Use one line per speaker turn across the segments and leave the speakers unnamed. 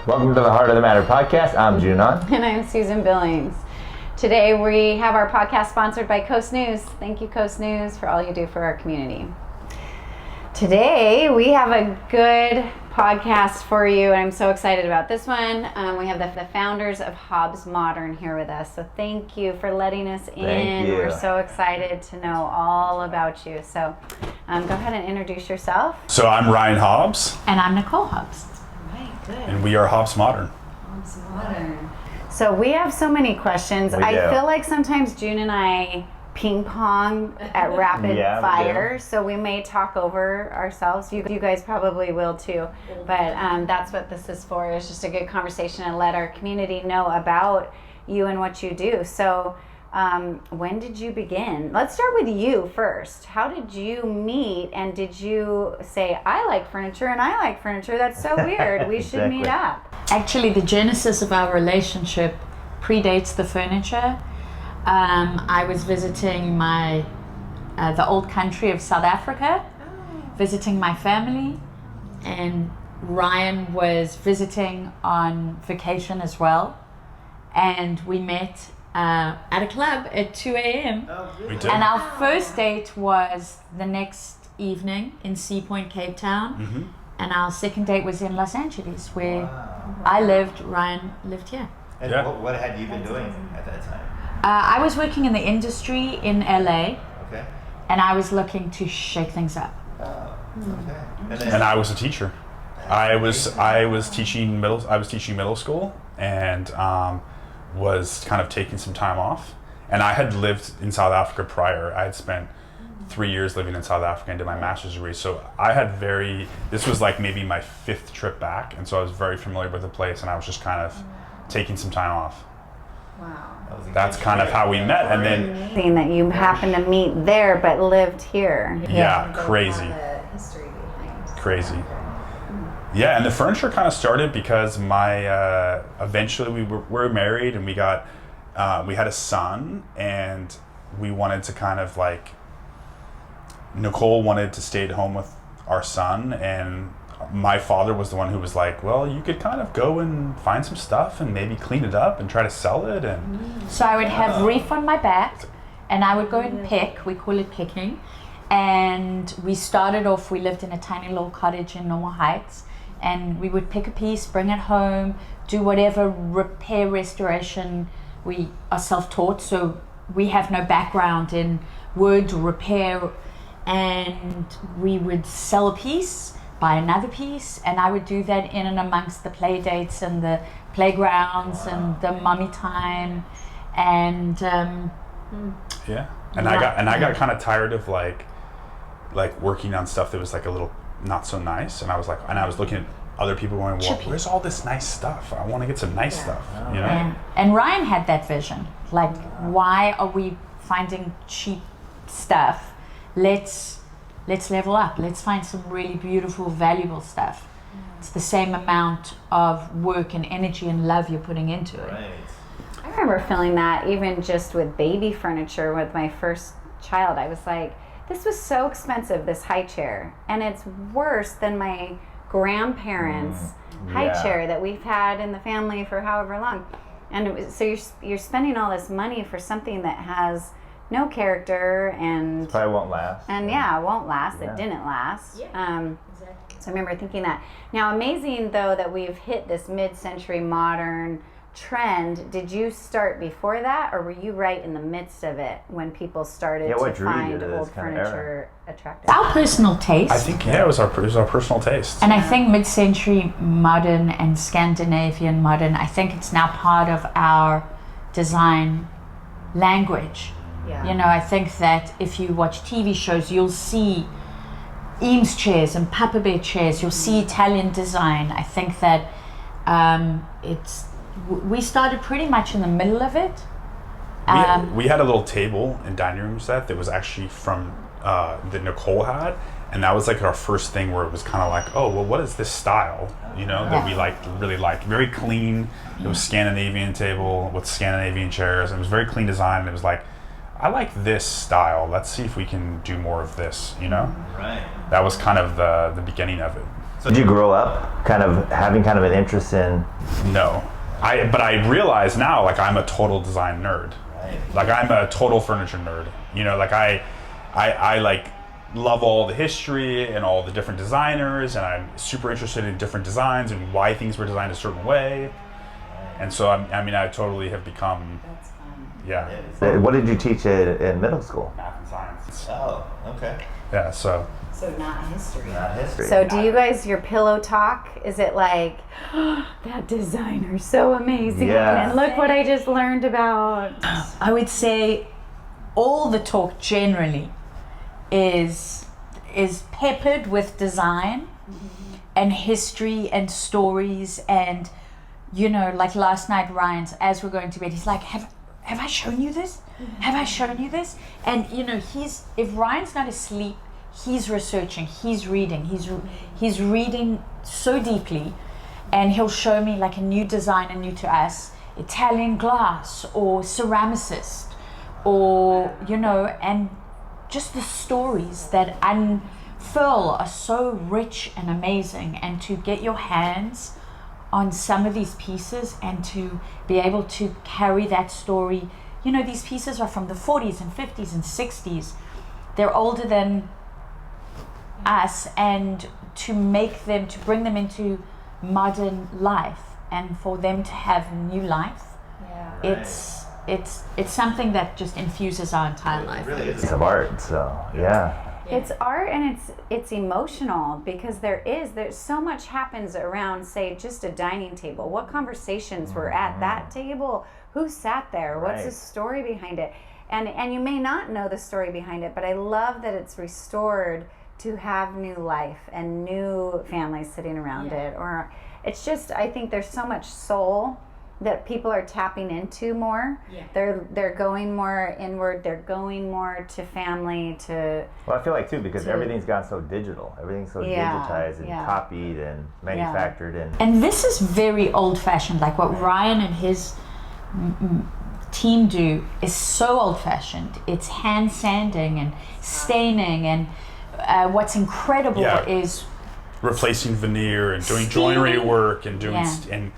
Welcome to the Heart of the Matter podcast. I'm Junon.
And I'm Susan Billings. Today we have our podcast sponsored by Coast News. Thank you, Coast News, for all you do for our community. Today we have a good podcast for you, and I'm so excited about this one. We have the founders of Hobs Modern here with us, so thank you for letting us in.
Thank you.
We're so excited to know all about you. So go ahead and introduce yourself.
So I'm Ryan Hobbs.
And I'm Nicole Hobbs.
Right, good.
And we are Hobs Modern.
Hobs Modern. So we have so many questions.
We
I
do.
feel like sometimes June and I ping pong at rapid
Yeah, we
fire,
do.
so we may talk over ourselves. You guys probably will too, but that's what this is for. It's just a good conversation and let our community know about you and what you do. So when did you begin? Let's start with you first. How did you meet, and did you say, I like furniture and I like furniture? That's so weird. We should meet up.
Actually, the genesis of our relationship predates the furniture. I was visiting the old country of South Africa, visiting my family, and Ryan was visiting on vacation as well. And we met at a club at 2 a.m.
We did.
And our first date was the next evening in Sea Point, Cape Town.
Mm-hmm.
And our second date was in Los Angeles, where I lived, Ryan lived here.
And
Yeah.
what had you been doing at that time?
I was working in the industry in LA,
Okay.
and I was looking to shake things up.
Oh, okay. And then,
And I was a teacher. I was teaching middle school, and was kind of taking some time off. And I had lived in South Africa prior. I had spent 3 years living in South Africa and did my master's degree. So this was like maybe my 5th trip back, and so I was very familiar with the place, and I was just kind of taking some time off.
Wow.
that was a
That's
good
kind of
story.
how we met, and then
Amazing that you happened to meet there but lived here.
yeah, crazy. Crazy. Yeah, and the furniture kind of started because eventually we were married, and we had a son, and we wanted to kind of like, Nicole wanted to stay at home with our son, and my father was the one who was like, well, you could kind of go and find some stuff and maybe clean it up and try to sell it. And
So I would have reef on my back, and I would go and pick. We call it picking. And we started off, we lived in a tiny little cottage in Normal Heights, and we would pick a piece, bring it home, do whatever repair, restoration. We are self-taught, so we have no background in wood or repair, and we would sell a piece, buy another piece, and I would do that in and amongst the play dates and the playgrounds and the mommy time, and
yeah, and I got kind of tired of like working on stuff that was like a little not so nice, and I was looking at other people going, well,
Chippy.
where's all this nice stuff? I want to get some nice stuff, you know?
and Ryan had that vision. Like, why are we finding cheap stuff? Let's level up. Let's find some really beautiful, valuable stuff. It's the same amount of work and energy and love you're putting into it.
Right.
I remember feeling that even just with baby furniture with my first child. I was like, this was so expensive, this high chair. And it's worse than my grandparents' high
yeah.
chair that we've had in the family for however long. And so you're spending all this money for something that has no character and
Probably won't last.
it won't last.
Yeah.
It didn't last.
Exactly.
So I remember thinking that. Now, amazing though that we've hit this mid-century modern trend. Did you start before that, or were you right in the midst of it when people started
Yeah,
to
what drew you
find
to this
old
kind of era?
furniture attractive?
Our personal taste.
I think, yeah, it was our personal taste.
And I think mid-century modern and Scandinavian modern, I think it's now part of our design language.
Yeah.
You know, I think that if you watch TV shows, you'll see Eames chairs and Papa Bear chairs. You'll see Italian design. I think that we started pretty much in the middle of it.
We had a little table and dining room set that was actually from that Nicole had, and that was like our first thing where it was kind of like, oh, well, what is this style? You know, that we really liked. Very clean. It was Scandinavian table with Scandinavian chairs. It was very clean design. And it was like, I like this style. Let's see if we can do more of this. You know,
Right.
that was kind of the beginning of it.
So did you grow up kind of having kind of an interest in?
No, but I realize now, like, I'm a total design nerd.
Right.
Like, I'm a total furniture nerd. You know, like I like love all the history and all the different designers, and I'm super interested in different designs and why things were designed a certain way. And so I totally have become.
That's fun.
Yeah.
What did you teach in middle school?
Math and science.
Oh, okay.
Yeah. So.
So not history.
Not history.
So do you guys, your pillow talk, is it like, oh, that designer's so amazing,
Yeah.
and look what I just learned about?
I would say all the talk generally is peppered with design and history and stories, and you know, like last night Ryan's, as we're going to bed, he's like, have I shown you this? Have I shown you this? And you know, if Ryan's not asleep, he's researching, he's reading, he's reading so deeply, and he'll show me like a new designer, new to us, Italian glass or ceramicist, or you know, and just the stories that unfurl are so rich and amazing. And to get your hands on some of these pieces and to be able to carry that story, you know, these pieces are from the 40s and 50s and 60s. They're older than us, and to bring them into modern life and for them to have new life, it's something that just infuses our entire life.
It really is.
It's of art, so yeah.
It's art, and it's emotional, because there's so much happens around, say, just a dining table. What conversations were at that table? Who sat there? What's the
Right.
story behind it? And you may not know the story behind it, but I love that it's restored to have new life and new families sitting around it. Or it's just, I think there's so much soul that people are tapping into more. They're going more inward. They're going more to family, to
Well, I feel like too, because everything's gone so digital. Everything's so digitized and copied and manufactured
And this is very old-fashioned. Like what Ryan and his team do is so old-fashioned. It's hand sanding and staining, and what's incredible
Yeah.
is
replacing veneer and doing
Steaming.
joinery work and doing
Yeah.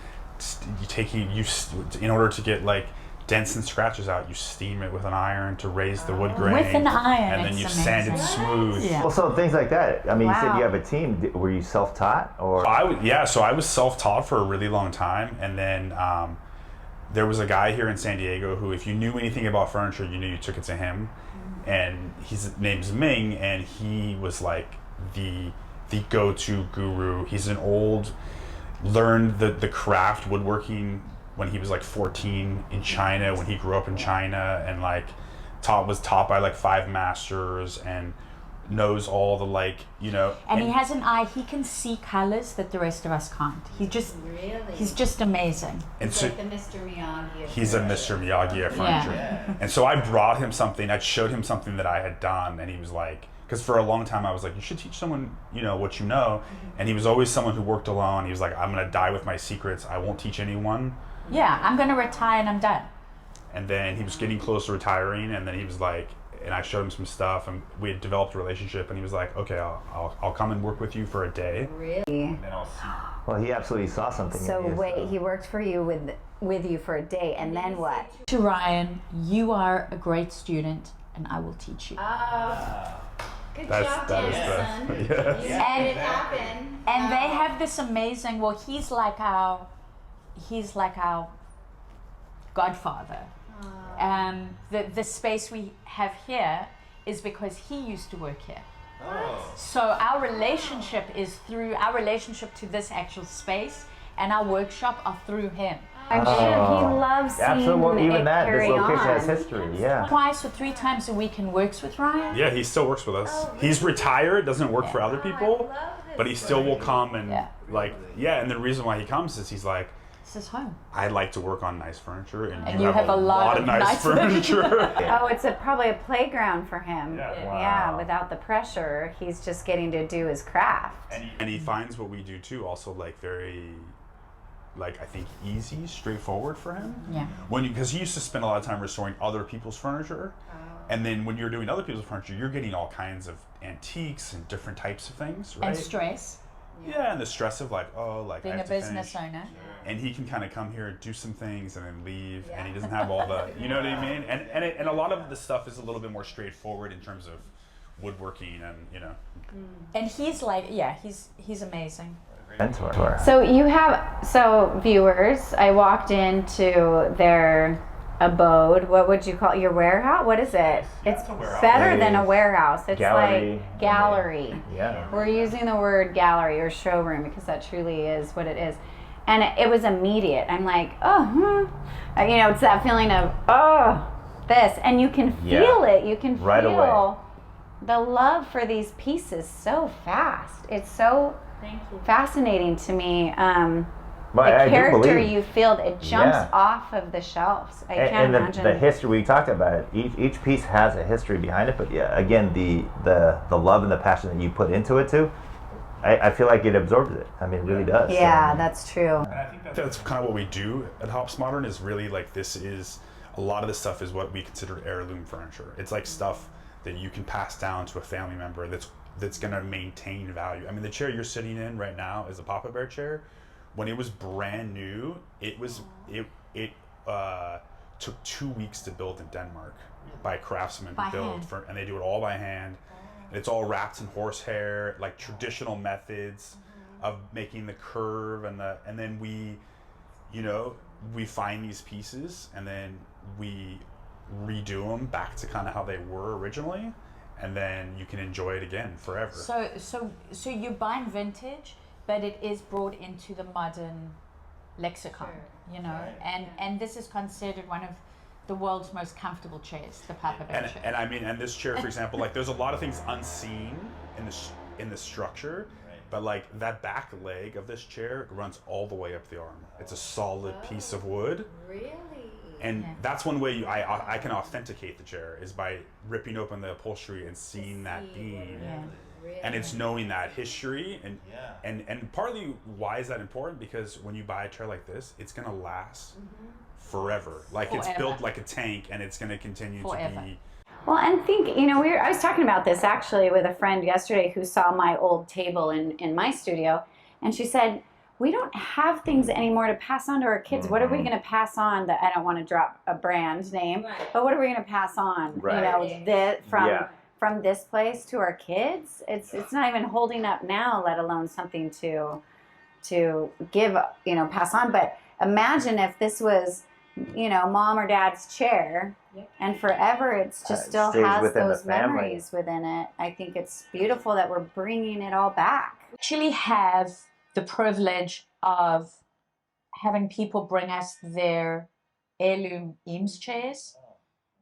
in order to get like dents and scratches out, you steam it with an iron to raise the wood grain.
with an iron.
And then
it's
you
amazing.
sand it smooth.
Yeah.
Well, so things like that. I mean, you said
Wow.
you have a team. Were you self-taught or?
So I was self-taught for a really long time, and then there was a guy here in San Diego who, if you knew anything about furniture, you knew you took it to him. And his name's Ming, and he was like the go-to guru. He's learned the craft woodworking when he was like 14 in China, when he grew up in China, and like was taught by like 5 masters, and knows all the
And he has an eye. He can see colors that the rest of us can't. He's just amazing.
and so
the Mr. Miyagi.
he's a Mr. Miyagi of furniture.
Yeah.
And so I brought him something. I showed him something that I had done, and he was like, because for a long time I was like, you should teach someone, what you know. And he was always someone who worked alone. He was like, I'm gonna die with my secrets. I won't teach anyone.
Yeah, I'm going to retire and I'm done.
And then he was getting close to retiring, and then he was like, and I showed him some stuff, and we had developed a relationship, and he was like, okay, I'll come and work with you for a day.
Really?
And then I'll see.
Well, he absolutely saw something.
So
in you,
wait, he worked for you with you for a day, and then what?
To Ryan, you are a great student and I will teach you.
Good
That
job,
is
Danish.
the yes.
And
It happened.
And they have this amazing, well, he's like our godfather. The space we have here is because he used to work here.
Oh.
So our relationship to this actual space and our workshop are through him.
I'm sure he loves seeing
Absolutely, even
it
that. This
carry
location
on.
has history. Yeah.
Twice or 3 times a week and works with Ryan.
Yeah, he still works with us. He's retired, doesn't work for other people, but he still will come and and the reason why he comes is he's like,
This is home.
I like to work on nice furniture, and
you have a lot of nice
furniture.
Oh, it's probably a playground for him.
Yeah.
Wow.
Yeah, without the pressure, he's just getting to do his craft.
And he finds what we do too also like very, like, I think easy, straightforward for him.
Yeah.
Because he used to spend a lot of time restoring other people's furniture, and then when you're doing other people's furniture, you're getting all kinds of antiques and different types of things, right?
And stress.
Yeah, and the stress of like, oh, like
being
I
a
have to
business
finish.
owner.
And he can kind of come here, do some things, and then leave, and he doesn't have all the, you know what I mean? And a lot of the stuff is a little bit more straightforward in terms of woodworking, and you know.
And he's like, he's amazing.
Mentor.
So viewers, I walked into their abode. What would you call it? Your warehouse? What is it? It's better than a warehouse. It's
Gallery.
like gallery.
Yeah.
We're using the word gallery or showroom because that truly is what it is. And it was immediate. I'm like, it's that feeling of, this. And you can feel it. You can
right
feel
away.
the love for these pieces so fast. It's so fascinating to me. The character you feel, it jumps off of the shelves. I can't imagine.
The history, we talked about it. Each piece has a history behind it, but yeah, again, the love and the passion that you put into it too, I feel like it absorbs it. I mean, it really does.
Yeah, that's true.
And I think that's kind of what we do at Hobs Modern, is really like, this is, a lot of the stuff is what we consider heirloom furniture. It's like stuff that you can pass down to a family member that's going to maintain value. I mean, the chair you're sitting in right now is a Papa Bear chair. When it was brand new, it took 2 weeks to build in Denmark by craftsmen and they do it all by hand. And it's all wrapped in horsehair, like traditional methods of making the curve, and then we find these pieces and then we redo them back to kind of how they were originally, and then you can enjoy it again forever.
So you're buying vintage, but it is brought into the modern lexicon, and this is considered one of the world's most comfortable chairs, the Papa Bear chair.
And I mean, and this chair, for example, like there's a lot of things unseen in the structure, but like that back leg of this chair runs all the way up the arm. It's a solid piece of wood.
Really?
And that's one way I can authenticate the chair, is by ripping open the upholstery and seeing that beam.
Yeah.
And it's knowing that history, and partly why is that important? Because when you buy a chair like this, it's gonna last forever. Like it's built like a tank, and it's gonna continue to be.
Well, and I was talking about this actually with a friend yesterday who saw my old table in my studio, and she said, we don't have things anymore to pass on to our kids. What are we going to pass on? That I don't want to drop a brand name, but what are we going to pass on?
Right.
From this place to our kids. It's not even holding up now, let alone something to give, pass on. But imagine if this was, mom or dad's chair, and forever it's just still has those memories within it. I think it's beautiful that we're bringing it all back.
Actually have the privilege of having people bring us their heirloom Eames chairs,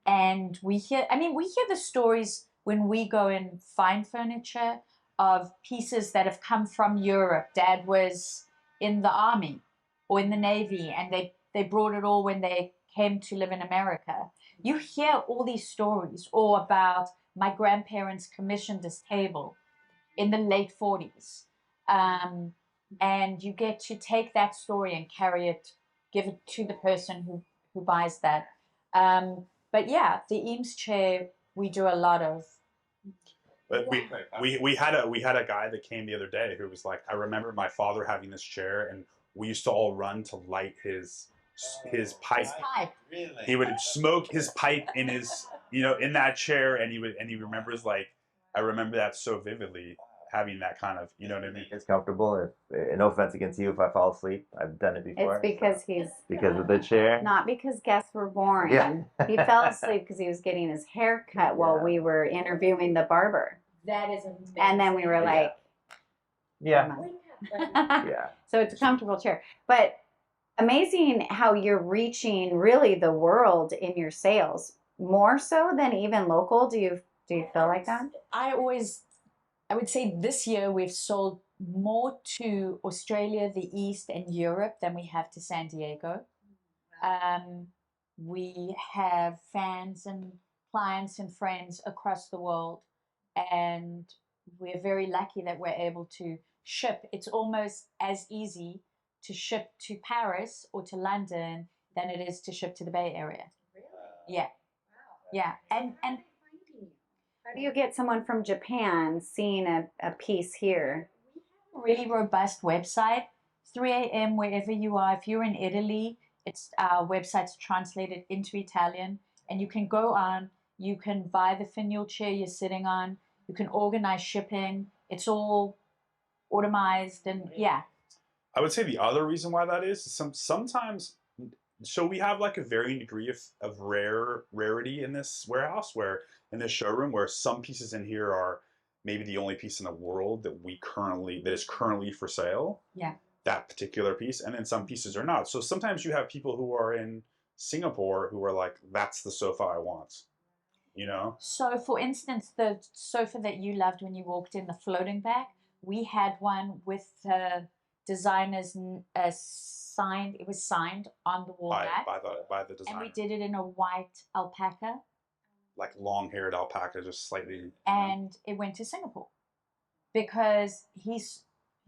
and we hear the stories when we go and find furniture of pieces that have come from Europe. Dad was in the army or in the Navy, and they brought it all when they came to live in America. You hear all these stories, or about my grandparents commissioned this table in the late 40s. And you get to take that story and carry it, give it to the person who buys that. But yeah, the Eames chair we do a lot of.
But we had a guy that came the other day who was like, I remember my father having this chair, and we used to all run to light his pipe.
Really?
He would smoke his pipe in his in that chair, and he remembers, like, I remember that so vividly, having that kind of, you know what I mean?
It's comfortable. No offense against you if I fall asleep. I've done it before.
It's because
because of the chair.
Not because guests were boring.
Yeah.
He fell asleep because he was getting his hair cut while we were interviewing the barber.
That is amazing.
And then we were like,
Yeah.
So it's a comfortable chair. But amazing how you're reaching really the world in your sales, more so than even local. Do you feel like that?
I would say this year we've sold more to Australia, the East, and Europe than we have to San Diego. We have fans and clients and friends across the world, and we're very lucky that we're able to ship. It's almost as easy to ship to Paris or to London than it is to ship to the Bay Area.
Really?
Yeah. Wow. Yeah. And
how do you get someone from Japan seeing a piece here?
really robust website. 3 a.m. wherever you are. If you're in Italy, our website's translated into Italian, and you can go on. You can buy the finial chair you're sitting on. You can organize shipping. It's all automized, and yeah.
I would say the other reason why that is sometimes. So we have like a varying degree of rarity in this warehouse, where in this showroom, where some pieces in here are maybe the only piece in the world that is currently for sale.
Yeah.
That particular piece, and then some pieces are not. So sometimes you have people who are in Singapore who are like, "That's the sofa I want," you know.
So, for instance, the sofa that you loved when you walked in, the floating back, we had one with the designer's signed. It was signed on the wall mat,
by the designer.
and we did it in a white alpaca,
like long-haired alpaca, just slightly.
And it went to Singapore because he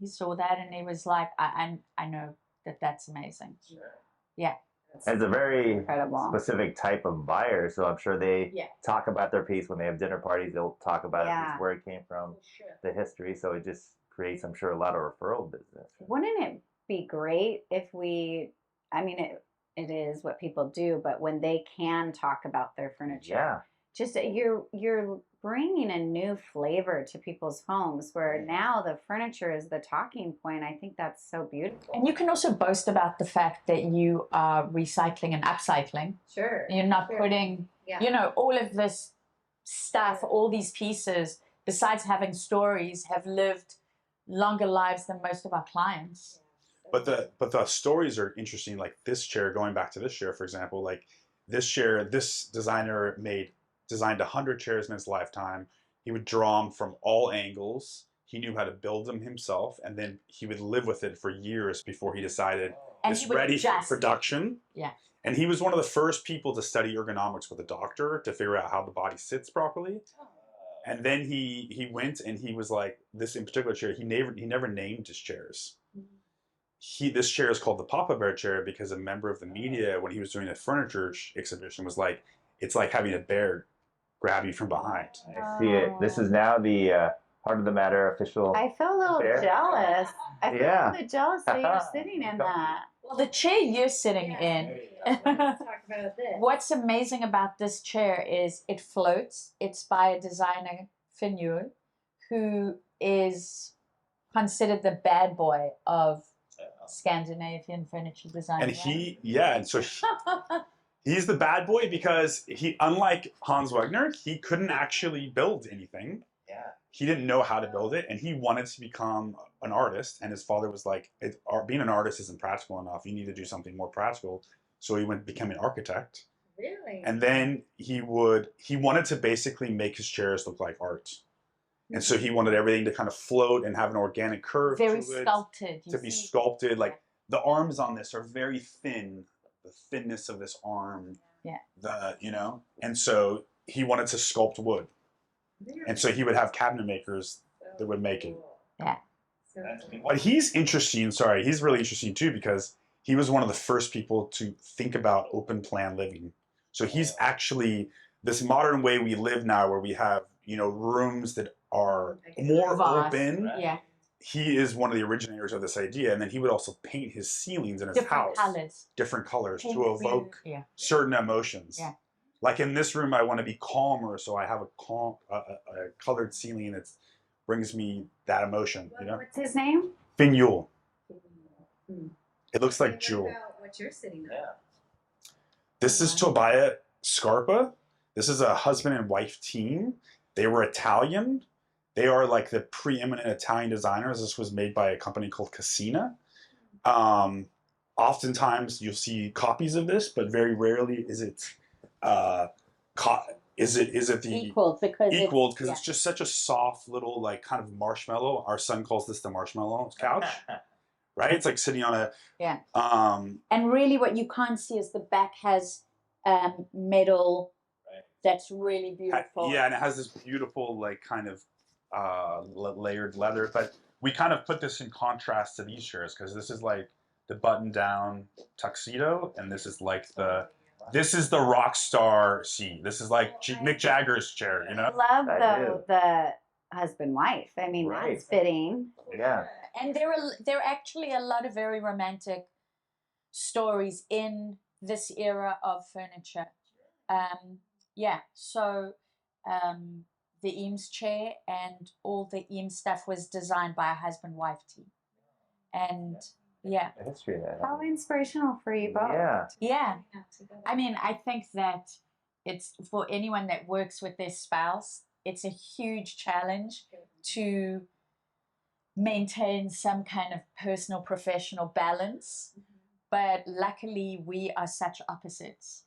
saw that and he was like, I know that's amazing.
Sure.
Yeah.
It's a very
Incredible.
specific type of buyer, so I'm sure they
Yeah.
talk about their piece when they have dinner parties. They'll talk about
Yeah.
at least where it came from, the history. So it just creates, I'm sure, a lot of referral business.
Wouldn't it be great if it is what people do, but when they can talk about their furniture,
Yeah.
just you're bringing a new flavor to people's homes where now the furniture is the talking point. I think that's so beautiful.
And you can also boast about the fact that you are recycling and upcycling.
Sure.
You're not
Sure.
putting,
Yeah.
all of this stuff, all these pieces, besides having stories, have lived longer lives than most of our clients.
But the stories are interesting. Like this chair, going back to this chair, for example, like this chair, this designer designed 100 chairs in his lifetime. He would draw them from all angles. He knew how to build them himself, and then he would live with it for years before he decided
And
it's
he would
ready for
adjust.
production.
Yeah.
And he was one of the first people to study ergonomics with a doctor to figure out how the body sits properly. And then he went and he was like, this in particular chair, he never named his chairs. This chair is called the Papa Bear chair because a member of the media, when he was doing a furniture exhibition, was like, it's like having a bear grab you from behind.
I see it. This is now the Heart of the Matter official.
I feel a little
chair.
jealous. I feel
Yeah.
a little bit jealous that you're sitting in that.
Well, the chair you're sitting in,
Let's talk about this.
what's amazing about this chair is it floats. It's by a designer, Finul, who is considered the bad boy of Scandinavian furniture design.
And he's the bad boy because he, unlike Hans Wegner, he couldn't actually build anything.
Yeah.
He didn't know how to build it, and he wanted to become an artist. And his father was like, being an artist isn't practical enough. You need to do something more practical. So he went and became an architect.
Really?
And then he wanted to basically make his chairs look like art. And so he wanted everything to kind of float and have an organic curve
very
to it,
sculpted.
to be sculpted. Like the arms on this are very thin. The thinness of this arm.
Yeah.
And so he wanted to sculpt wood. And so he would have cabinet makers that would make it.
Yeah.
But he's really interesting too because he was one of the first people to think about open plan living. So he's actually this modern way we live now where we have, rooms that are more
Vast.
open.
Yeah.
He is one of the originators of this idea. And then he would also paint his ceilings in his
Different
house. Different colors
Pink,
to evoke
green. Yeah.
certain emotions.
Yeah.
Like in this room, I want to be calmer, so I have a colored ceiling that brings me that emotion.
What's his name?
Finul.
Hmm.
It looks like jewel.
What you're sitting on.
Yeah.
This is Tobias Scarpa. This is a husband and wife team. They were Italian. They are like the preeminent Italian designers. This was made by a company called Cassina. Oftentimes you'll see copies of this, but very rarely is it the
Equaled because
it's just such a soft little like kind of marshmallow. Our son calls this the marshmallow couch, right? It's like sitting on a
and really what you can't see is the back has metal that's really beautiful.
Yeah, and it has this beautiful like kind of layered leather. But we kind of put this in contrast to these chairs because this is like the button down tuxedo, and this is like the rock star seat. This is like Mick Jagger's chair,
I love
I
the husband wife. I mean,
Right.
that's fitting.
Yeah.
And there are actually a lot of very romantic stories in this era of furniture. Yeah, so the Eames chair and all the Eames stuff was designed by a husband-wife team. And yeah.
The history of that.
How inspirational for you both.
Yeah.
Yeah. I mean, I think that it's for anyone that works with their spouse, it's a huge challenge to maintain some kind of personal professional balance. But luckily, we are such opposites.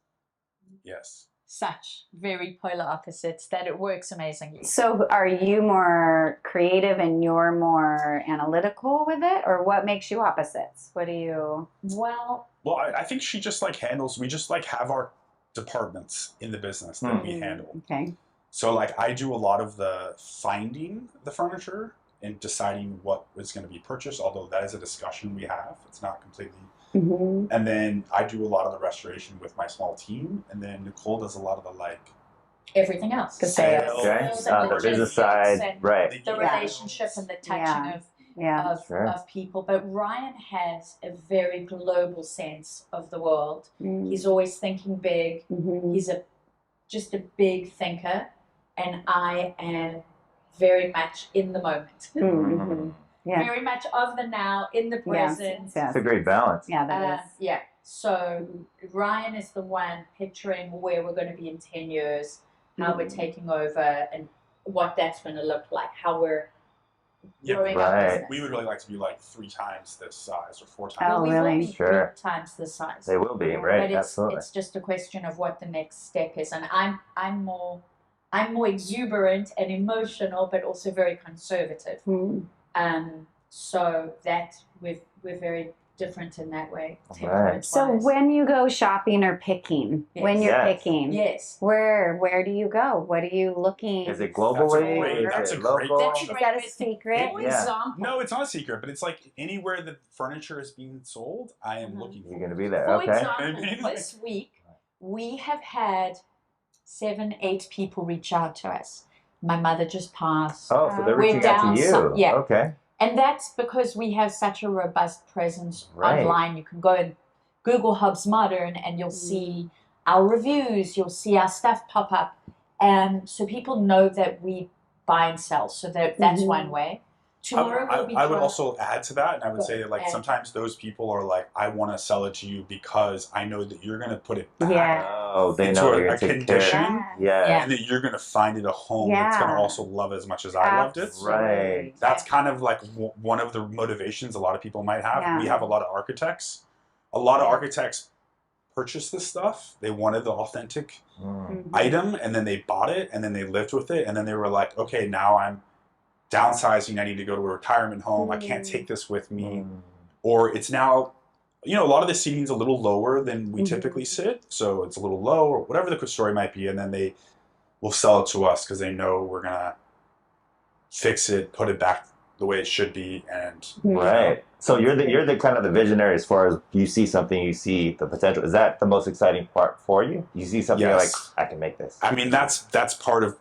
Yes.
Such very polar opposites that it works amazingly.
So are you more creative and you're more analytical with it? Or what makes you opposites? What do you...
Well,
I think she just like handles, we just like have our departments in the business that we handle.
Okay.
So like I do a lot of the finding the furniture and deciding what is going to be purchased, although that is a discussion we have. It's not completely... And then I do a lot of the restoration with my small team, and then Nicole does a lot of the like
everything else.
The sales.
Okay.
Sales
On
and
the business
logistics
side,
and
right.
the
Yeah.
relationship and the touching
Yeah.
of people. But Ryan has a very global sense of the world. He's always thinking big. He's just a big thinker, and I am very much in the moment.
Yeah.
Very much of the now, in the present.
Yes.
It's a great balance.
Yeah, that is.
Yeah. So Ryan is the one picturing where we're going to be in 10 years, how we're taking over, and what that's going to look like, how we're growing
right.
our business.
We would really like to be like 3 times this size or 4 times.
Oh,
we
really?
will be
Sure.
3 times the size.
They will be, right?
But
Absolutely.
it's just a question of what the next step is, and I'm more exuberant and emotional, but also very conservative. So that we're very different in that way.
Right.
So when you go shopping or picking, when you're
Yes.
picking,
yes,
where do you go? What are you looking?
Is it globally?
That's
Is
a
it
great
local?
question.
Is that a secret?
For
Yeah.
example,
No, it's not a secret, but it's like anywhere that furniture is being sold, I am looking for.
You're going to be there.
for
Okay.
example, this week we have had 7, 8 people reach out to us. My mother just passed.
Oh, so they're
We're
reaching out
down
to you.
some- yeah.
Okay.
And that's because we have such a robust presence
Right.
online. You can go and Google Hobs Modern and you'll see our reviews, you'll see our stuff pop up. And so people know that we buy and sell. So that's one way. Tomorrow we'll be
I would
trying-
also add to that, and I would say that like
Add.
sometimes those people are like, I want to sell it to you because I know that you're going to put it back
Yeah.
Oh, they
into
know you're
a
going to take
condition,
care. Yeah.
and that you're going to find it a home that's going to
Yeah.
also love as much as I loved it.
Right.
That's kind of like one of the motivations a lot of people might have.
Yeah.
We have a lot of architects. A lot of architects purchased this stuff. They wanted the authentic item, and then they bought it, and then they lived with it, and then they were like, okay, now I'm downsizing. I need to go to a retirement home. I can't take this with me. Or it's now, a lot of the seating's a little lower than we typically sit, so it's a little low, or whatever the story might be, and then they will sell it to us because they know we're going to fix it, put it back the way it should be, and
Right. So you're the kind of the visionary as far as you see something, you see the potential. Is that the most exciting part for you? You see something you're like,
Yes.
I can make this.
I mean that's part of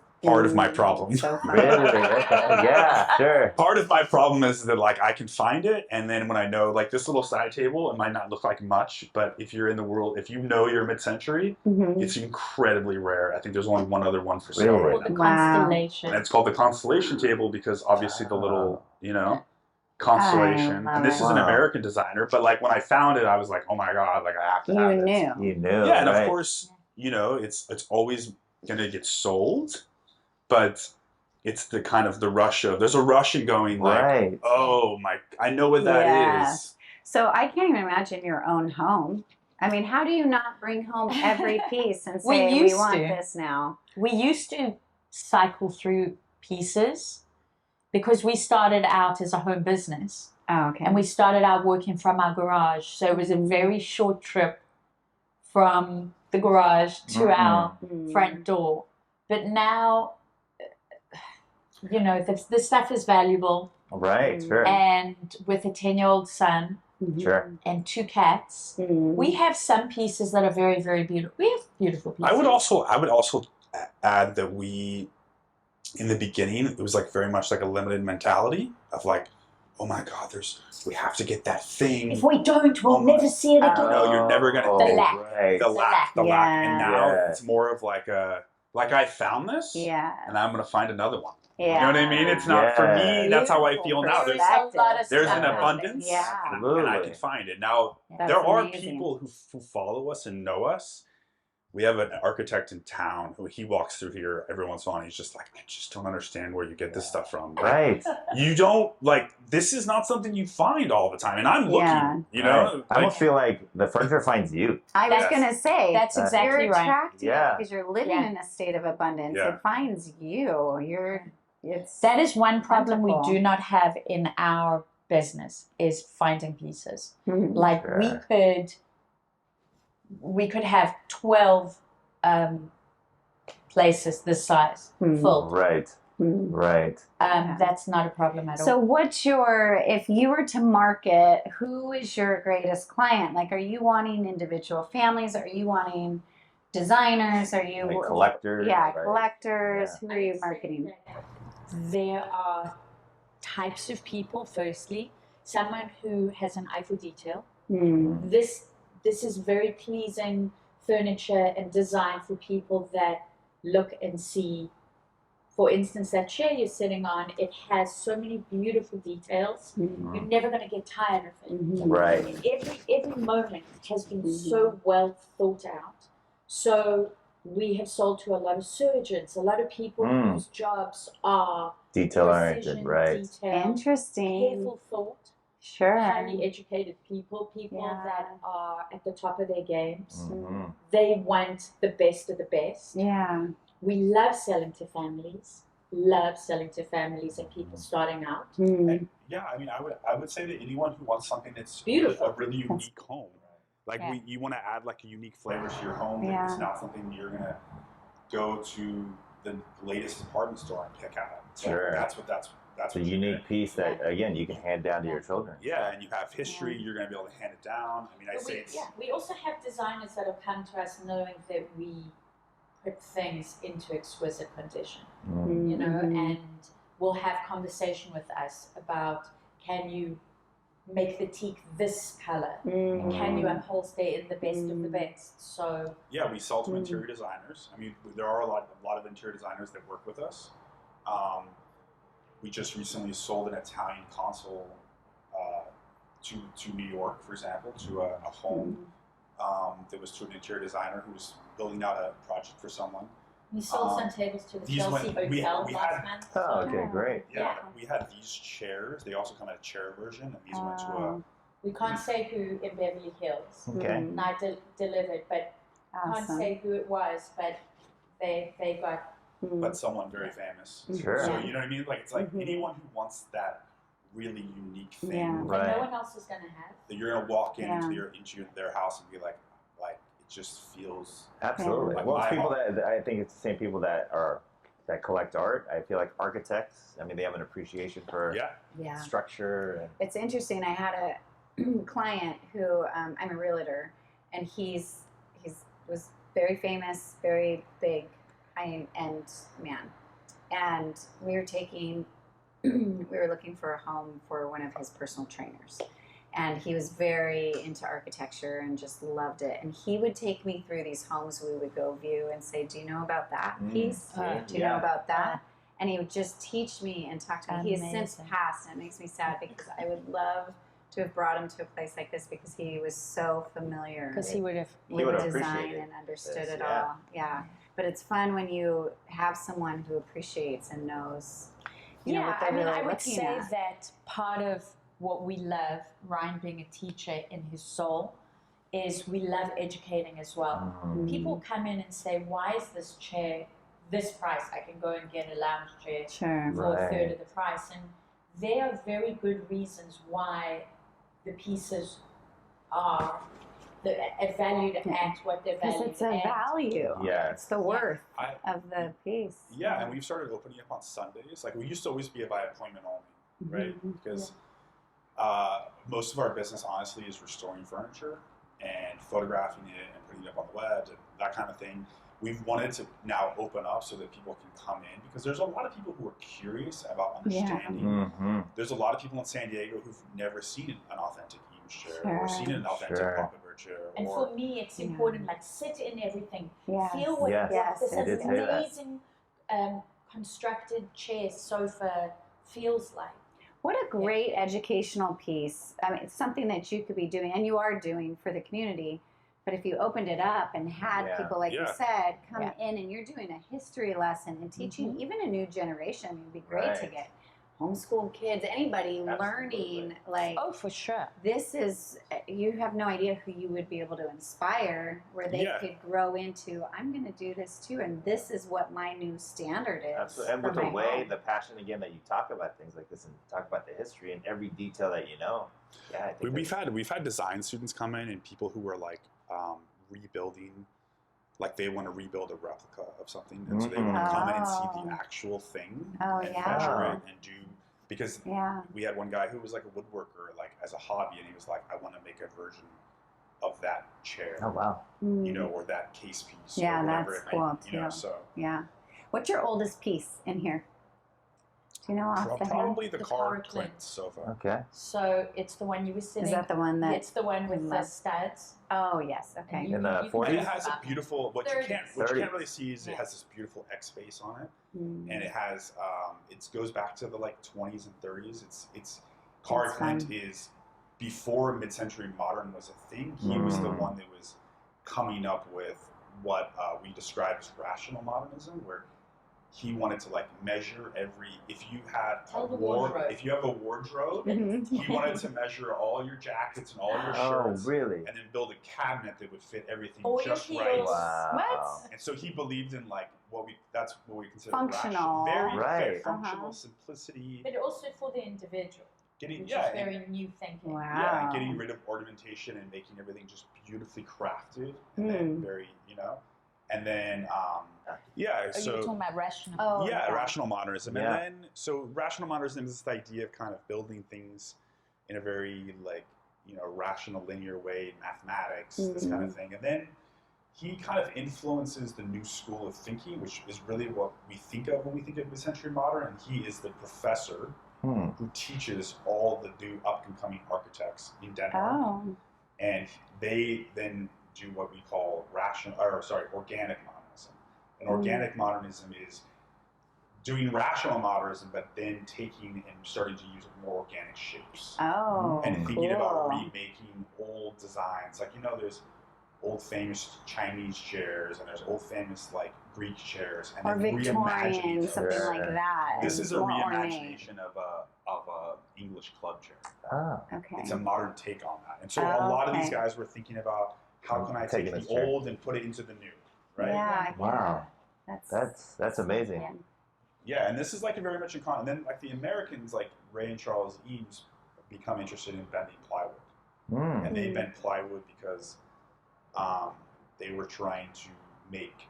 my problem.
So fun.
Really? Okay. Yeah, sure.
Part of my problem is that like I can find it, and then when I know like this little side table, it might not look like much, but if you're in the world, if you know you're mid-century, it's incredibly rare. I think there's only one other one for sale
Really?
right
the
now.
constellation.
And it's called the Constellation Table because obviously the little, constellation.
I
And this is
love
an
it.
American designer, but like when I found it, I was like, oh my god, like I have to have
You
this.
knew.
You knew.
Yeah, and
right?
of course, it's always gonna get sold, but it's the kind of the rush of there's a rush in going like,
Right.
oh my, I know what that is.
Yes. So I can't even imagine your own home. I mean, how do you not bring home every piece and
We
say, we
used
want
to.
this now?
We used to cycle through pieces because we started out as a home business.
Oh, okay.
And we started out working from our garage. So it was a very short trip from the garage to our front door. But now, the stuff is valuable.
Right, sure.
And with a 10-year-old son
Sure.
and 2 cats, we have some pieces that are very, very beautiful. We have beautiful pieces.
I would also add that we in the beginning, it was like very much like a limited mentality of like, oh my God, we have to get that thing.
If we don't, we'll never see it again.
No, you're never gonna.
The lack.
Right.
The lack. And now
Yeah.
it's more of like I found this, and I'm gonna find another one. You know what I mean? It's not for me. That's how I feel now. There's an abundance, and I can find it. Now, there are people who follow us and know us. We have an architect in town who he walks through here every once in a while, and he's just like, I just don't understand where you get this stuff from.
Right.
You don't, this is not something you find all the time. And I'm looking, you know?
Right. I almost feel like the furniture finds you.
I was going to say.
That's exactly
you're
right.
attracted because you're living in a state of abundance.
Yeah.
It finds you.
That is one problem
wonderful.
we do not have in our business is finding pieces.
Mhm.
Like we could have 12 places this size full.
Right. Right.
That's not a problem at all.
So if you were to market, who is your greatest client? Like, are you wanting individual families? Are you wanting designers? Are you
Like collectors?
Yeah,
right?
collectors.
Yeah.
Who are you marketing?
There are types of people. Firstly, someone who has an eye for detail. This is very pleasing furniture and design for people that look and see. For instance, that chair you're sitting on, it has so many beautiful details. You're never going to get tired of it.
Right.
Every moment has been so well thought out. So we have sold to a lot of surgeons, a lot of people whose jobs are
detail-oriented, right?
Detail,
Interesting.
careful thought.
Sure.
Highly educated people that are at the top of their games.
Mm-hmm.
They want the best of the best.
Yeah.
We love selling to families. And people starting out.
And yeah, I mean, I would say that anyone who wants something that's
beautiful,
a really unique home, you want to add like a unique flavor to your home.
Yeah.
It's not something you're gonna go to the latest department store and pick out.
Sure.
That's
It's a unique piece that, again, you can hand down to your children.
Yeah, and you have history. You're going to be able to hand it down. I mean,
we also have designers that have come to us knowing that we put things into exquisite condition, you know, and will have conversation with us about, can you make the teak this color? And can you upholster in the best of the best? So
yeah, we sell to interior designers. I mean, there are a lot of interior designers that work with us. We just recently sold an Italian console to New York, for example, to a home that was to an interior designer who was building out a project for someone.
we sold some tables to the Chelsea Hotel last month.
Oh, okay, great.
Yeah, we had these chairs. They also come in a chair version, and these went to a...
We can't say who in Beverly Hills.
Okay.
Not delivered, but can't say who it was, but they got...
But someone very famous.
Sure.
So you know what I mean? Like, it's like anyone who wants that really unique thing
that no one else is going to have.
that you're going to walk into their house and be like it just feels...
Absolutely.
Like
Well, it's
my
people
home.
that I think it's the same people that collect art. I feel like architects, I mean, they have an appreciation for structure. And
It's interesting. I had a client who I'm a realtor, and he's was very famous, very big, high-end man, and we were looking for a home for one of his personal trainers, and he was very into architecture and just loved it. And he would take me through these homes we would go view and say, "Do you know about that piece? Do you know about that?" And he would just teach me and talk to me. He has since passed, and it makes me sad because I would love to have brought him to a place like this because he was so familiar.
Because he would have
design and understood it all. Yeah. But it's fun when you have someone who appreciates and knows, you know, what they're really
I would
looking
say
at.
that part of what we love, Ryan being a teacher in his soul, is we love educating as well. People come in and say, why is this chair this price? I can go and get a lounge chair for a third of the price. And there are very good reasons why the pieces are valued at what they're valued
Because it's a value.
Yeah.
It's the worth of the piece.
Yeah, and we've started opening up on Sundays. Like, we used to always be a by appointment only, right? Because most of our business, honestly, is restoring furniture and photographing it and putting it up on the web and that kind of thing. we've wanted to now open up so that people can come in, because there's a lot of people who are curious about understanding.
Mm-hmm.
There's a lot of people in San Diego who've never seen an authentic Eames chair or seen an authentic Poppy chair.
And for me, it's important, like sit in everything.
Yes.
Feel what
Yes.
this
It is
amazing constructed chair, sofa feels like.
What a great educational piece. I mean, it's something that you could be doing, and you are doing for the community. But if you opened it up and had people, like you said, come in, and you're doing a history lesson and teaching even a new generation, I mean, it'd be great to get homeschooled kids, anybody learning, like,
oh, for sure.
This is, you have no idea who you would be able to inspire, where they could grow into, I'm going to do this too, and this is what my new standard is.
Absolutely. And with the way, the passion again that you talk about things like this and talk about the history and every detail that you know. Yeah, I think
we've had design students come in and people who are like rebuilding, like they want to rebuild a replica of something, and so they want to come in and see the actual thing and measure it and do, because we had one guy who was like a woodworker, like as a hobby, and he was like, I want to make a version of that chair.
Oh wow.
You know, or that case piece.
Yeah,
or whatever
that's
it
cool
might, you know, so.
Yeah. What's your oldest piece in here? Do you know off the
Probably
hand?
the car Clint sofa.
Okay.
So it's the one you were sitting.
Is that the one that?
It's the one with the studs.
Oh yes. Okay.
In the 40s?
And it has a beautiful, what you can't really see is it
Yes.
has this beautiful X face on it, and it has it goes back to the like 20s and 30s. It's Car Clint is before mid-century modern was a thing. He was the one that was coming up with what we describe as rational modernism, where he wanted to like measure if you had if you have a wardrobe, he wanted to measure all your jackets and all your shirts,
really?
and then build a cabinet that would fit everything just
your
right.
heels.
Wow.
What?
And so he believed in like that's what we consider
Functional.
very functional simplicity.
But also for the individual. Which is
and
very new thinking.
Wow.
yeah, and getting rid of ornamentation and making everything just beautifully crafted and then very, you know. And then,
Oh, you were talking about rational.
Oh,
rational modernism. And then, so rational modernism is this idea of kind of building things in a very, like, you know, rational, linear way, mathematics, this kind of thing. And then he kind of influences the new school of thinking, which is really what we think of when we think of mid-century modern. And he is the professor who teaches all the new up-and-coming architects in Denmark.
Oh.
And they then do what we call organic modernism. And organic modernism is doing rational modernism, but then taking and starting to use more organic shapes.
Oh,
and thinking about remaking old designs. Like, you know, there's old famous Chinese chairs, and there's old famous like Greek chairs, and
or Victorian, something like that.
This is a reimagination of a English club chair.
Oh,
okay.
It's a modern take on that, and so a lot of these guys were thinking about how can I take the old and put it into the new, right?
Yeah.
Wow. That's amazing.
Yeah, and this is like a very much in common. And then like the Americans, like Ray and Charles Eames, become interested in bending plywood, and they bent plywood because they were trying to make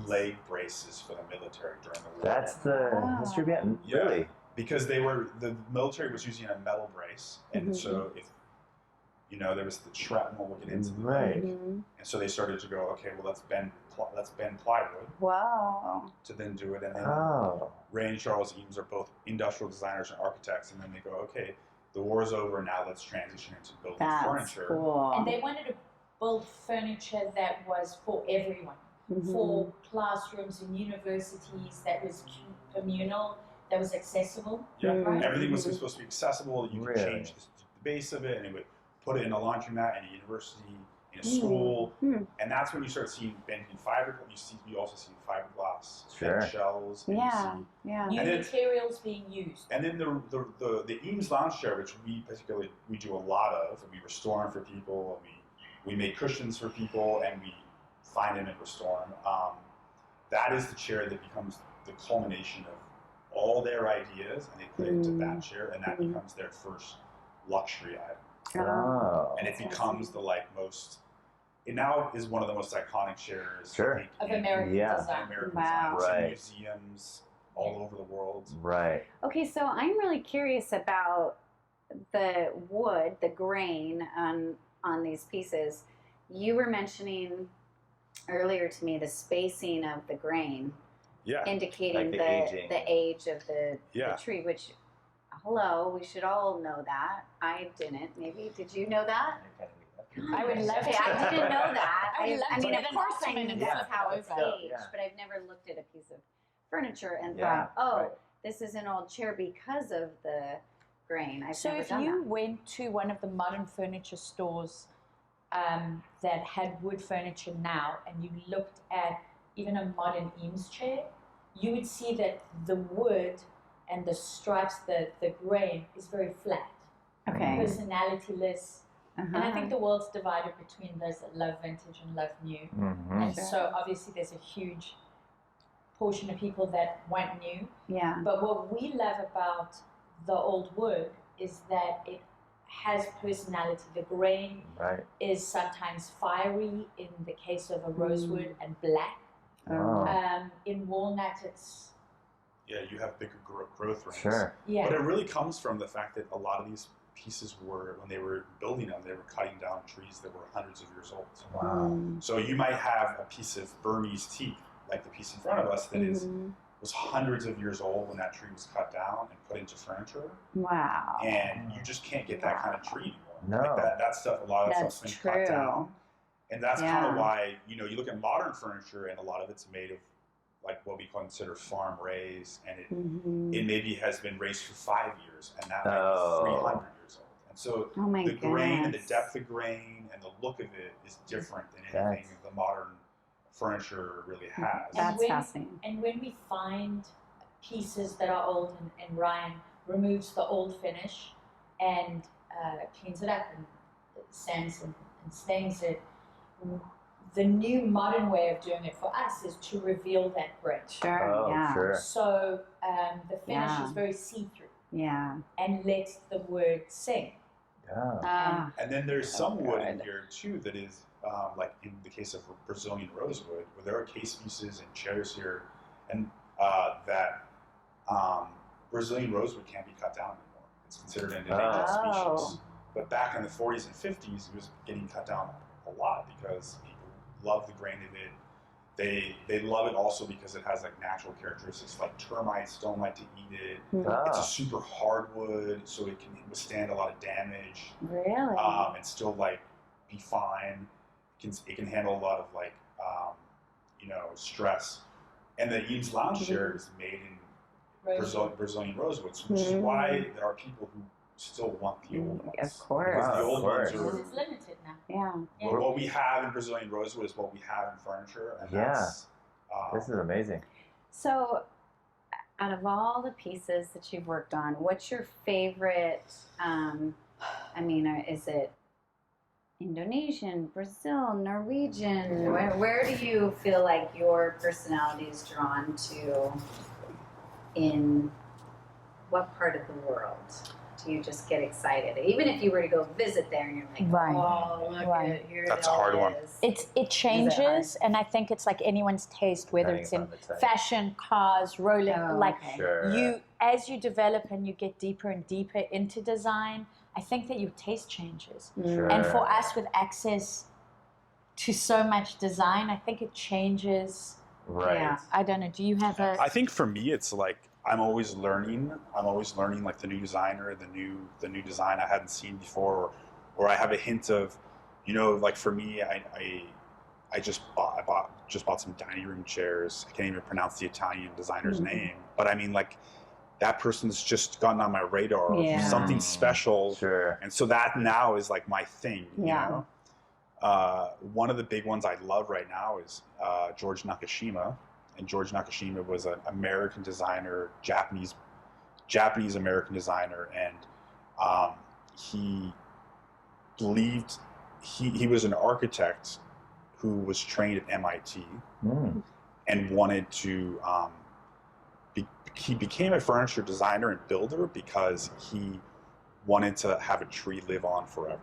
leg braces for the military during the war.
That's the history behind it? Really?
Because the military was using a metal brace, and so if you know there was the shrapnel would get into the leg, and so they started to go, okay, well let's bend plywood.
Wow.
To then do it, and then Ray and Charles Eames are both industrial designers and architects, and then they go, okay, the war's over, now let's transition into building furniture.
Cool.
And they wanted to build furniture that was for everyone, for classrooms and universities, that was communal, that was accessible.
Yeah, everything was supposed to be accessible. You could change the base of it, and it would put it in a laundromat, in a university, in a school, and that's when you start seeing bending fiberglass. You also see fiberglass, bent shells,
new materials being used.
And then the Eames lounge chair, which we do a lot of, and we restore them for people, and we make cushions for people, and we find them and restore them. That is the chair that becomes the culmination of all their ideas, and they put it into that chair, and that becomes their first luxury item. And it becomes the most. It now is one of the most iconic chairs
of American design.
In museums all over the world.
Right.
Okay, so I'm really curious about the wood, the grain on these pieces. You were mentioning earlier to me the spacing of the grain
Yeah.
indicating
Like the aging.
the age of the
Yeah.
tree, which, hello, we should all know that. I didn't. Maybe. Did you know that?
I would love
Okay,
to.
I didn't know that.
I would love
I
to
mean,
get
of
an
course I
estimate
knew
and
that's
flip
how
it
it's
over.
aged,
Yeah.
but I've never looked at a piece of furniture and
Yeah,
thought, oh,
right.
this is an old chair because of the grain. I've
So
never
if
done
you
that.
went to one of the modern furniture stores that had wood furniture now, and you looked at even a modern Eames chair, you would see that the wood and the stripes, the grain is very flat,
Okay.
personality-less. And I think the world's divided between those that love vintage and love new.
Mm-hmm.
And
Sure.
so obviously there's a huge portion of people that want new.
Yeah.
But what we love about the old wood is that it has personality. The grain
Right.
is sometimes fiery in the case of a rosewood and black.
Oh.
In walnut, it's
Yeah, you have bigger growth rates.
Sure.
yeah.
But it really comes from the fact that a lot of these pieces were, when they were building them, they were cutting down trees that were hundreds of years old.
Wow.
So you might have a piece of Burmese teak, like the piece in front of us, that was hundreds of years old when that tree was cut down and put into furniture.
Wow.
And you just can't get that kind of tree anymore.
No.
Like that stuff, a lot of
That's
stuff's been cut
true.
down. And that's kind
Yeah.
of why, you look at modern furniture and a lot of it's made of like what we consider farm raised, and it maybe has been raised for 5 years, and that might be 300 years old. And so
Oh my
the grain and the
goodness.
depth of grain and the look of it is different than anything the modern furniture really has.
That's
when-
fascinating.
And when we find pieces that are old, and Ryan removes the old finish and cleans it up and sands and stains it, the new modern way of doing it for us is to reveal that brick.
Sure.
Oh,
yeah.
sure.
So the finish
Yeah.
is very see-through
Yeah.
and lets the word sing.
Yeah.
Ah.
And then there's some wood in
good.
here too that is, like in the case of Brazilian rosewood, where there are case pieces and chairs here, and that Brazilian rosewood can't be cut down anymore. It's considered an endangered
Oh.
species. But back in the 40s and 50s, it was getting cut down a lot because people love the grain of it. They love it also because it has like natural characteristics, like termites don't like to eat it. It's a
Ah.
super hardwood, so it can withstand a lot of damage.
Really?
And still like be fine. It can handle a lot of like stress. And the Eames lounge chair is made in Brazilian rosewood, which is why there are people who still want the old ones.
Of course.
Because the old ones
Because
are
it's limited now.
Yeah.
what we have in Brazilian rosewood is what we have in furniture, and
Yeah.
that's
This is amazing.
So, out of all the pieces that you've worked on, what's your favorite? Is it Indonesian, Brazil, Norwegian? Where do you feel like your personality is drawn to? In what part of the world do you just get excited? Even if you were to go visit there and you're like,
Right.
oh, look
Right.
at here.
That's
it
a
all
hard one.
is.
It changes, and I think it's like anyone's taste, whether
Depending
it's in
upon the type.
fashion, cars, rolling,
Oh,
like
okay.
Sure.
as you develop and you get deeper and deeper into design, I think that your taste changes.
Sure.
And for us with access to so much design, I think it changes.
Right.
Yeah.
I don't know. Do you have a?
I think for me, it's like I'm always learning. I'm always learning like the new designer, the new design I hadn't seen before, or I have a hint of, like for me, I just bought some dining room chairs. I can't even pronounce the Italian designer's name, but I mean like that person's just gotten on my radar.
Yeah.
Something special,
Sure.
and so that now is like my thing.
Yeah.
One of the big ones I love right now is George Nakashima. And George Nakashima was an American designer, Japanese American designer, and he believed he was an architect who was trained at MIT and wanted to. He became a furniture designer and builder because he wanted to have a tree live on forever.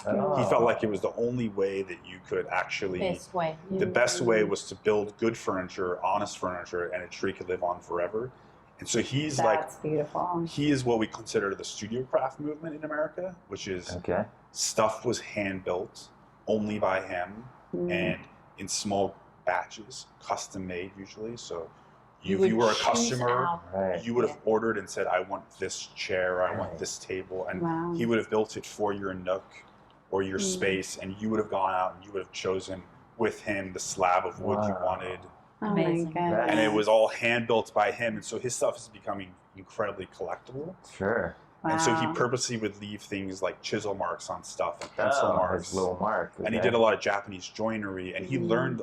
Oh.
He felt like it was the only way that you could actually.
Best way.
The best way was to build good furniture, honest furniture, and a tree could live on forever. And so he's
That's beautiful.
he is what we consider the studio craft movement in America, which is
Okay.
stuff was hand built only by him and in small batches, custom made usually. So
You
if
would
you were a
choose
customer,
out.
Right.
you would have ordered and said, I want this chair, I want
Right.
this table. And
Wow.
he would have built it for your nook or your space. And you would have gone out and you would have chosen with him the slab of wood you
Wow.
wanted.
Oh
Amazing.
my goodness.
And it was all hand built by him. And so his stuff is becoming incredibly collectible.
Sure.
Wow.
And so he purposely would leave things like chisel marks on stuff and pencil marks.
His little mark.
And he did a lot of Japanese joinery. And he learned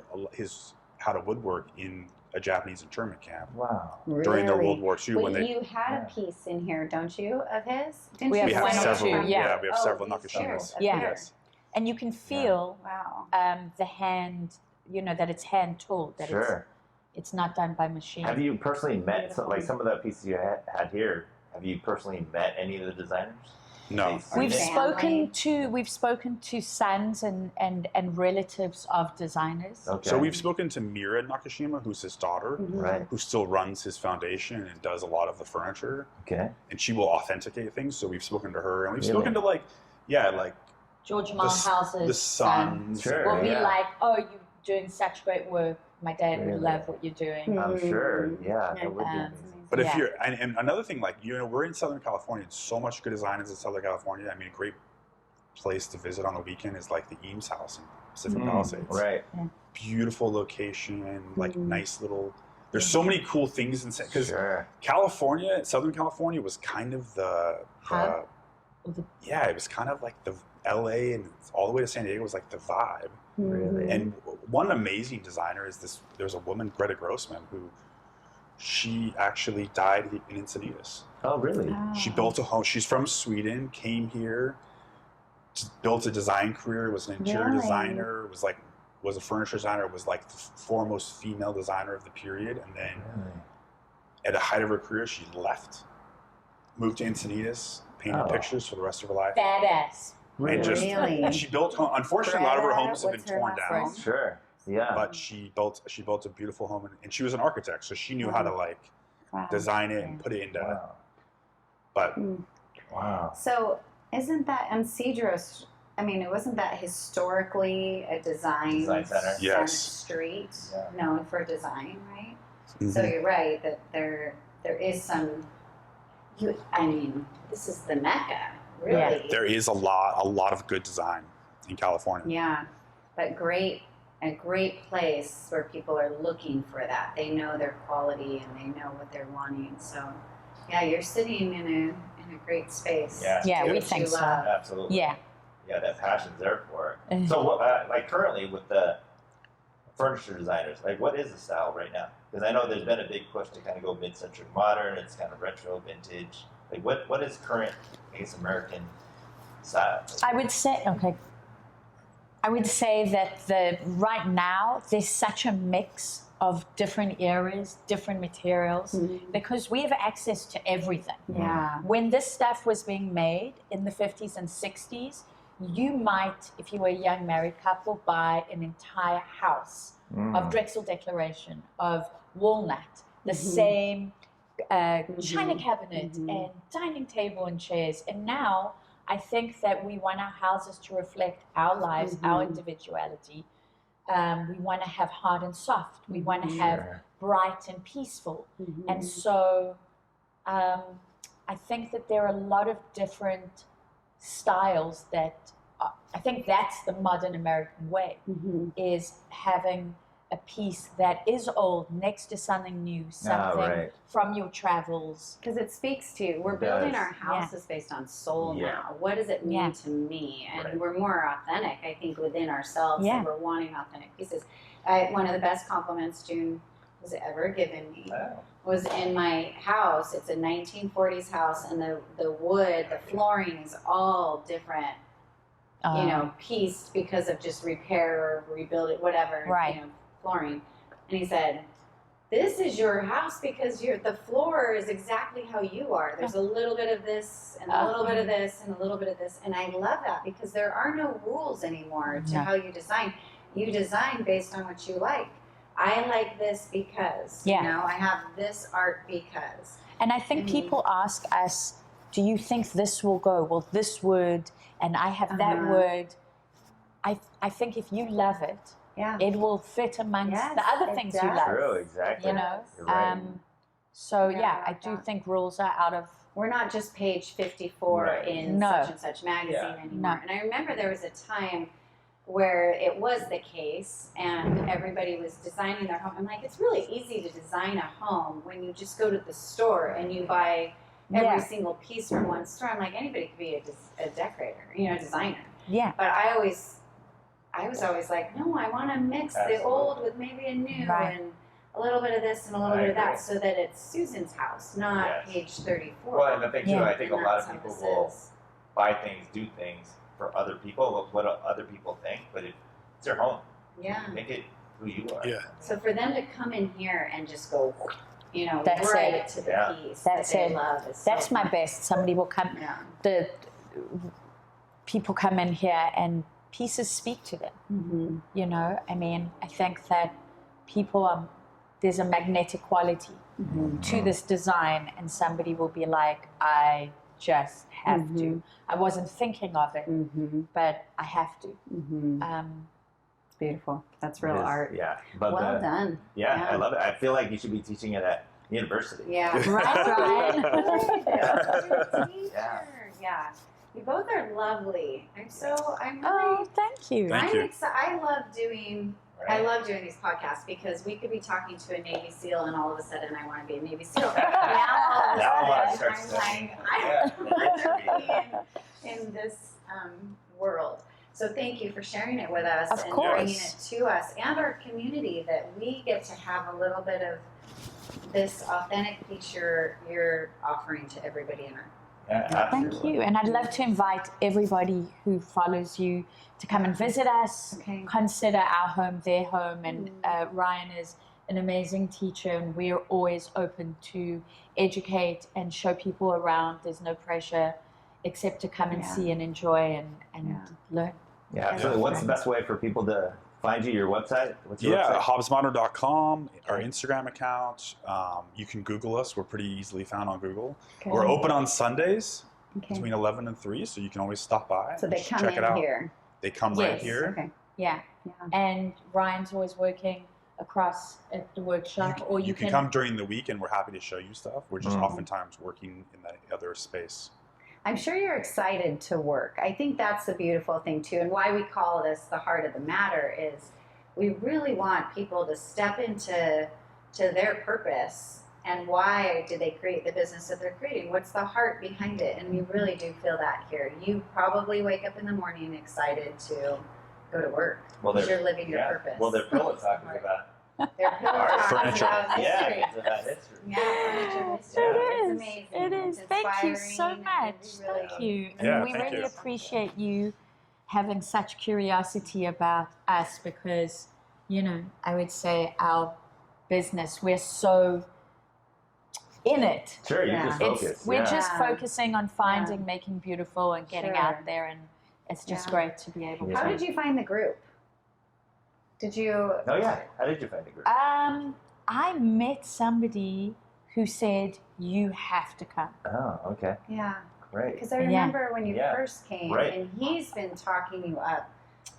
how to woodwork in a Japanese internment camp
Wow.
during the
Really?
World War II.
Well,
when they
you had a piece in here, don't you, of his? Didn't
We
you
have
we have
one or
several.
two, yeah.
We have
Oh,
several
he's here,
Nakashimas.
up
Yeah.
here.
Yes.
And you can feel
Wow.
the hand, that it's hand tooled, that
Sure.
it's not done by machine.
Have you personally met some of the pieces you had here? Have you personally met any of the designers?
No.
We've
Family.
spoken to sons and relatives of designers.
Okay.
So we've spoken to Mira Nakashima, who's his daughter,
Right.
who still runs his foundation and does a lot of the furniture.
Okay.
And she will authenticate things. So we've spoken to her. And we've
Really?
spoken to like
George
the
Malhouse's
sons.
Sure.
will be
Yeah.
like, oh, you're doing such great work. My dad
Really?
would love what you're doing.
I'm sure. Yeah, that would be
Um,
amazing.
But if
Yeah.
you're, and another thing, we're in Southern California, and so much good designers in Southern California. I mean, a great place to visit on the weekend is like the Eames house in Pacific Palisades.
Right.
Beautiful location, like nice little. There's so many cool things in because
Sure.
California, Southern California, was kind of
Hub?
it was kind of like the LA and all the way to San Diego was like the vibe.
Really.
And one amazing designer is this. There's a woman, Greta Grossman, who she actually died in Encinitas.
Oh, really?
She built a home. She's from Sweden, came here, built a design career, was an interior
Really?
designer, was a furniture designer, was like the foremost female designer of the period. And then
Really?
at the height of her career, she left, moved to Encinitas, painted
Oh.
pictures for the rest of her life.
Badass.
And just
Really?
and she built home. Unfortunately, a lot of her
Greta,
homes have been
what's her
torn
last
down.
name?
Sure. Yeah.
But she built a beautiful home, and she was an architect, so she knew how to like
Wow.
design it and put it into.
Wow.
But
Wow.
So isn't that Cedros? I mean, it wasn't that historically a design
center?
Yes.
street
Yeah.
known for design, right?
Mhm.
So you're right that there is some. I mean, this is the Mecca, really.
there is a lot of good design in California.
Yeah, but a great place where people are looking for that. They know their quality and they know what they're wanting. So, yeah, you're sitting in a great space.
Yeah.
Yeah, we
Which
think
you
so.
love.
Absolutely.
Yeah.
Yeah, that passion's there for it. So, what, like currently with the furniture designers, like what is the style right now? Because I know there's been a big push to kind of go mid-century modern. It's kind of retro, vintage. Like what is current, I guess, American style?
I would say that right now there's such a mix of different eras, different materials, because we have access to everything.
Yeah.
When this stuff was being made in the 50s and 60s, you might, if you were a young married couple, buy an entire house of Drexel Declaration, of walnut, the same china cabinet and dining table and chairs. And now I think that we want our houses to reflect our lives, our individuality. We want to have hard and soft. We want to have bright and peaceful. And so I think that there are a lot of different styles that I think that's the modern American way, is having a piece that is old next to something new, something from your travels.
Because it speaks to, we're
It
building
does.
our houses based on soul
Yeah.
now. What does it mean
Yeah.
to me? And
Right.
we're more authentic, I think, within ourselves.
Yeah.
And we're wanting authentic pieces. One of the best compliments June has ever given me
Wow.
was in my house. It's a 1940s house, and the wood, the flooring is all different, pieced because of just repair or rebuild it, whatever,
Right.
flooring. And he said, this is your house because the floor is exactly how you are. There's a little bit of this and a little bit of this and a little bit of this. And I love that because there are no rules anymore to
No.
how you design. You design based on what you like. I like this because,
Yeah.
I have this art because.
And I think people ask us, do you think this will go? Well, this would, and I have that word. I think if you love it it will fit amongst the other things you love.
True, exactly.
You know,
You're right.
so
Yeah,
I do think rules are out of.
We're not just page 54
Right.
in such and such magazine anymore.
No.
And I remember there was a time where it was the case and everybody was designing their home. I'm like, it's really easy to design a home when you just go to the store and you buy every single piece from one store. I'm like, anybody could be a decorator, you know, a designer.
Yeah.
But I was always like, no, I want to mix the old with maybe a new and a little bit of this and a little bit of that, so that it's Susan's house, not page 34.
Well, and the thing too, I think a
And
lot of
that's
people
how
will
this is.
buy things, do things for other people, what other people think, but it's their home.
Yeah.
Make it who you are.
Yeah.
So for them to come in here and just go, you know,
That's
right
it.
to the piece
That's
that they
it.
love is
That's
so
my
fun.
best. Somebody will come.
Yeah.
The people come in here and pieces speak to them.
Mm-hmm.
You know, I mean, I think that people are. There's a magnetic quality to this design, and somebody will be like, I just have to. I wasn't thinking of it, but I have to.
It's beautiful. That's real
It is,
art.
Yeah. But
Well done.
Yeah, I love it. I feel like you should be teaching it at university.
Yeah.
Right, Ryan?
Yeah.
Yeah. You both are lovely. I'm really.
Oh, thank you.
Thank you.
I love doing. I love doing these podcasts because we could be talking to a Navy SEAL and all of a sudden I want to be a Navy SEAL.
Now I want to
I'm
start
like,
studying.
I want to be in this world. So thank you for sharing it with us
Of
and
course.
bringing it to us and our community, that we get to have a little bit of this authentic piece you're offering to everybody in our.
Yeah,
Thank
absolutely.
you. And I'd love to invite everybody who follows you to come and visit us,
Okay.
consider our home their home. And Ryan is an amazing teacher, and we're always open to educate and show people around. There's no pressure except to come and see and enjoy and learn.
Yeah, absolutely. What's the best way for people to find you? Your website? What's your website?
hobsmodern.com, our Instagram account. You can Google us. We're pretty easily found on Google.
Okay.
We're open on Sundays
Okay.
between 11 and 3, so you can always stop by.
So
and
they
just
come
check it
in
out.
here.
They come right
Yes.
here.
Okay.
Yeah.
Yeah.
And Ryan's always working across at the workshop, or
You can come during the week, and we're happy to show you stuff. We're just oftentimes working in that other space.
I'm sure you're excited to work. I think that's the beautiful thing too, and why we call this the heart of the matter is we really want people to step into their purpose and why did they create the business that they're creating? What's the heart behind it? And we really do feel that here. You probably wake up in the morning excited to go to work because you're living your purpose.
Well, their pillow talk is about
Their pillow
art,
talk is
furniture.
about history.
it's about history.
Yeah, furniture history.
It
It's
is.
amazing.
It is.
It's
Thank you so
inspiring, and
much.
we really-
Thank you.
Yeah,
And we
thank
really
you.
appreciate you having such curiosity about us because, you know, I would say our business, we're so in it.
Sure, you just focus.
We're
yeah.
just
Yeah.
focusing on finding, making beautiful and getting
Sure.
out there, and it's just
Yeah.
great to be able
How
to.
did you find the group? Did you?
Oh yeah. How did you find the group?
I met somebody who said, you have to come.
Oh, okay.
Yeah,
Great.
because I remember when you
Yeah.
first came,
Right.
and he's been talking you up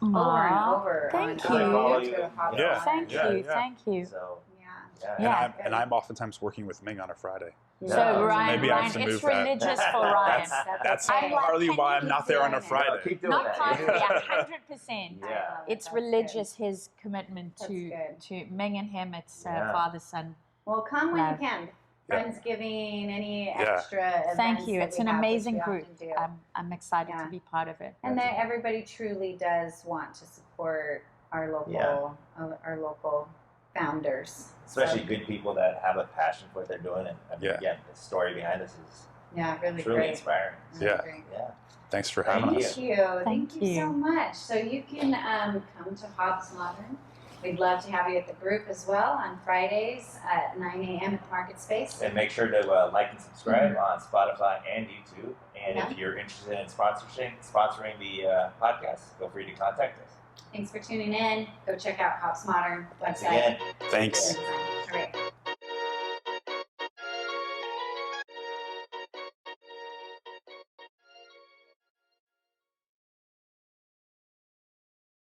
over and
Aw,
over.
thank
on
you.
I follow
YouTube
you.
to Hobs
Yeah.
on.
Thank
Yeah,
you,
yeah.
thank you.
So
Yeah.
yeah.
Yeah.
And I'm oftentimes working with Ming on a Friday.
So
Yeah.
Ryan,
Maybe I have to
it's
move that.
religious for Ryan.
That's
okay.
partly
Can
why
you
I'm not
keep
there on a
doing it?
Friday.
Keep doing
Not
that.
partly, 100%.
Yeah.
It's
That's
religious, his commitment
That's
to
good.
Ming and him. It's
Yeah.
father, son.
Well, come when
Love.
you can.
Yeah.
Friendsgiving, any
Yeah.
extra events.
Thank you.
that
It's
we
an
have, which
amazing
we
group.
often do.
I'm excited
Yeah.
to be part of it.
And that everybody truly does want to support our local founders.
Especially
So,
good people that have a passion for what they're doing. And I mean,
Yeah.
again, the story behind this is
yeah, really
truly
great.
inspiring.
Really
Yeah.
great.
Yeah.
Thanks for having
Thank
us.
Thank you. Thank you so much. So you can come to Hobs Modern. We'd love to have you at the group as well on Fridays at 9 a.m. at the Market Space.
And make sure to like and subscribe on Spotify and YouTube. And
Yeah.
if you're interested in sponsoring the podcast, feel free to contact us.
Thanks for tuning in. Go check out Hobs Modern
Thanks
website.
again.
Thanks.
Design.